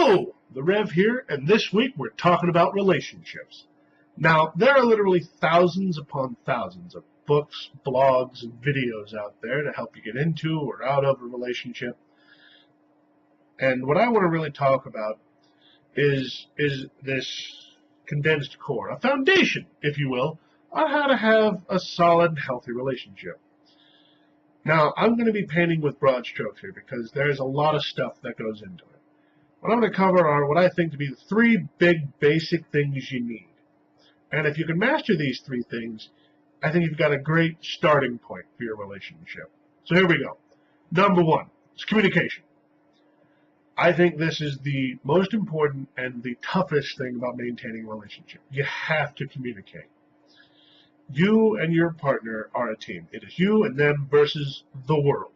Hello, the Rev here, and this week we're talking about relationships. Now, there are literally thousands upon thousands of books, blogs, and videos out there to help you get into or out of a relationship. And what I want to really talk about is this condensed core, a foundation, if you will, on how to have a solid, healthy relationship. Now, I'm going to be painting with broad strokes here because there's a lot of stuff that goes into it. What I'm going to cover are what I think to be the three big basic things you need. And if you can master these three things, I think you've got a great starting point for your relationship. So here we go. Number one is communication. I think this is the most important and the toughest thing about maintaining a relationship. You have to communicate. You and your partner are a team. It is you and them versus the world.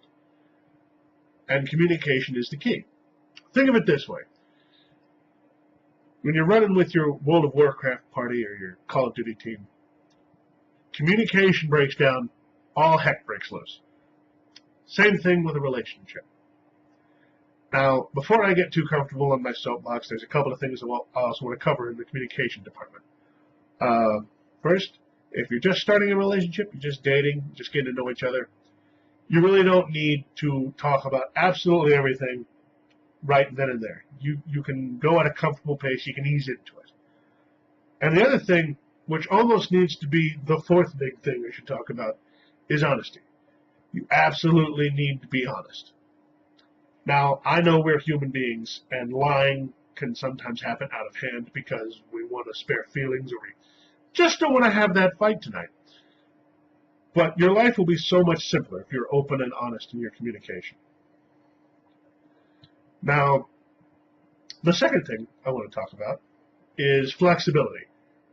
And communication is the key. Think of it this way. When you're running with your World of Warcraft party or your Call of Duty team, communication breaks down, all heck breaks loose. Same thing with a relationship. Now, before I get too comfortable on my soapbox, there's a couple of things I also want to cover in the communication department. First, if you're just starting a relationship, you're just dating, just getting to know each other, you really don't need to talk about absolutely everything right then and there. You can go at a comfortable pace, you can ease into it. And the other thing, which almost needs to be the fourth big thing we should talk about, is honesty. You absolutely need to be honest. Now, I know we're human beings, and lying can sometimes happen out of hand because we want to spare feelings or we just don't want to have that fight tonight. But your life will be so much simpler if you're open and honest in your communication. Now, the second thing I want to talk about is flexibility.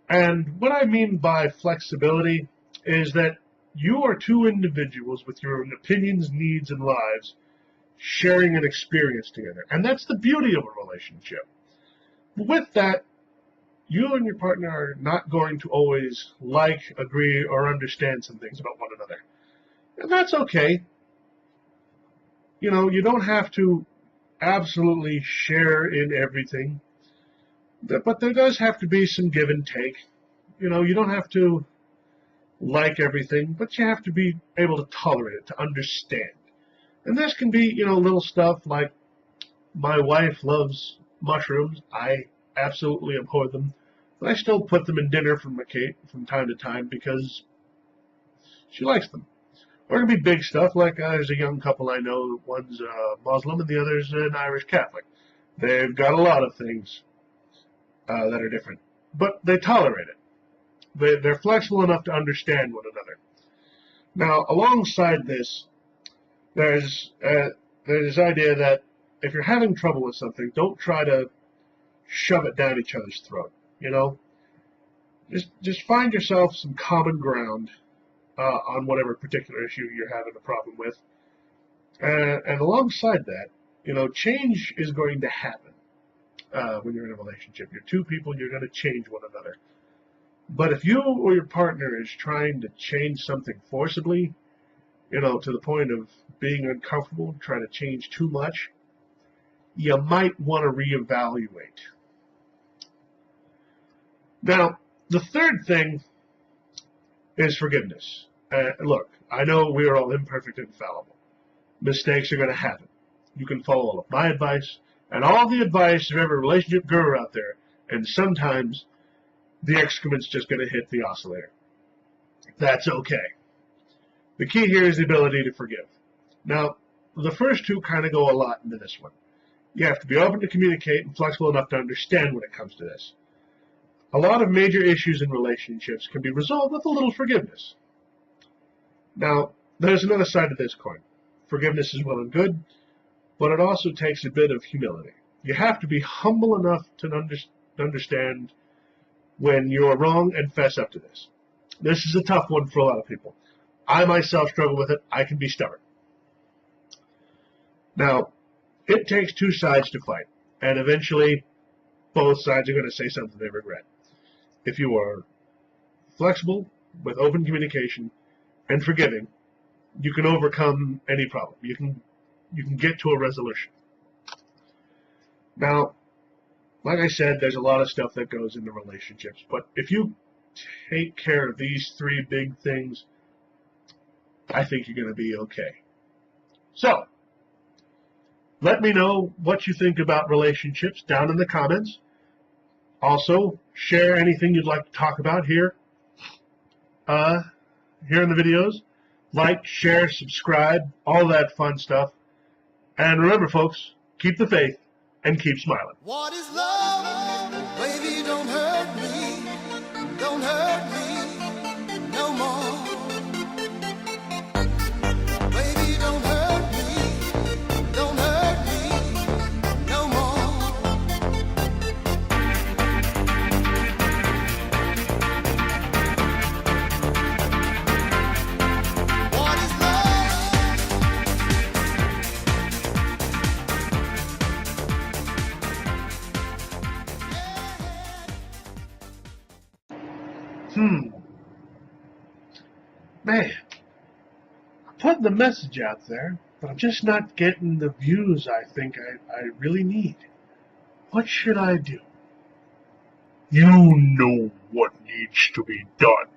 And what I mean by flexibility is that you are two individuals with your own opinions, needs, and lives sharing an experience together. And that's the beauty of a relationship. With that, you and your partner are not going to always like, agree, or understand some things about one another. And that's okay. You know, you don't have to absolutely share in everything, but there does have to be some give and take. You know, you don't have to like everything, but you have to be able to tolerate it, to understand. And this can be, you know, little stuff like my wife loves mushrooms. I absolutely abhor them, but I still put them in dinner from time to time because she likes them. Or it can be big stuff, like there's a young couple I know, one's Muslim and the other's an Irish Catholic. They've got a lot of things that are different, but they tolerate it. They're flexible enough to understand one another. Now, alongside this, there's this idea that if you're having trouble with something, don't try to shove it down each other's throat. You know, just find yourself some common ground on whatever particular issue you're having a problem with. And alongside that, you know, change is going to happen when you're in a relationship. You're two people, you're going to change one another. But if you or your partner is trying to change something forcibly, you know, to the point of being uncomfortable, trying to change too much, you might want to reevaluate. Now, the third thing is forgiveness. Look, I know we are all imperfect and fallible. Mistakes are going to happen. You can follow all of my advice and all the advice of every relationship guru out there, and sometimes the excrement's just going to hit the oscillator. That's okay. The key here is the ability to forgive. Now, the first two kind of go a lot into this one. You have to be open to communicate and flexible enough to understand when it comes to this. A lot of major issues in relationships can be resolved with a little forgiveness. Now, there's another side to this coin. Forgiveness is well and good, but it also takes a bit of humility. You have to be humble enough to understand when you're wrong and fess up to this. This is a tough one for a lot of people. I myself struggle with it. I can be stubborn. Now, it takes two sides to fight, and eventually both sides are going to say something they regret. If you are flexible, with open communication, and forgiving, you can overcome any problem. You can get to a resolution. Now, Like I said, there's a lot of stuff that goes into relationships, but if you take care of these three big things, I think you're going to be okay. So, let me know what you think about relationships down in the comments. Also, share anything you'd like to talk about here in the videos. Like, share, subscribe, all that fun stuff. And remember, folks, keep the faith and keep smiling. What is love? Baby, don't hurt me. Don't hurt me no more. Baby, don't hurt me. Don't hurt me no more. What is love? Man, I'm putting the message out there, but I'm just not getting the views I think I really need. What should I do? You know what needs to be done.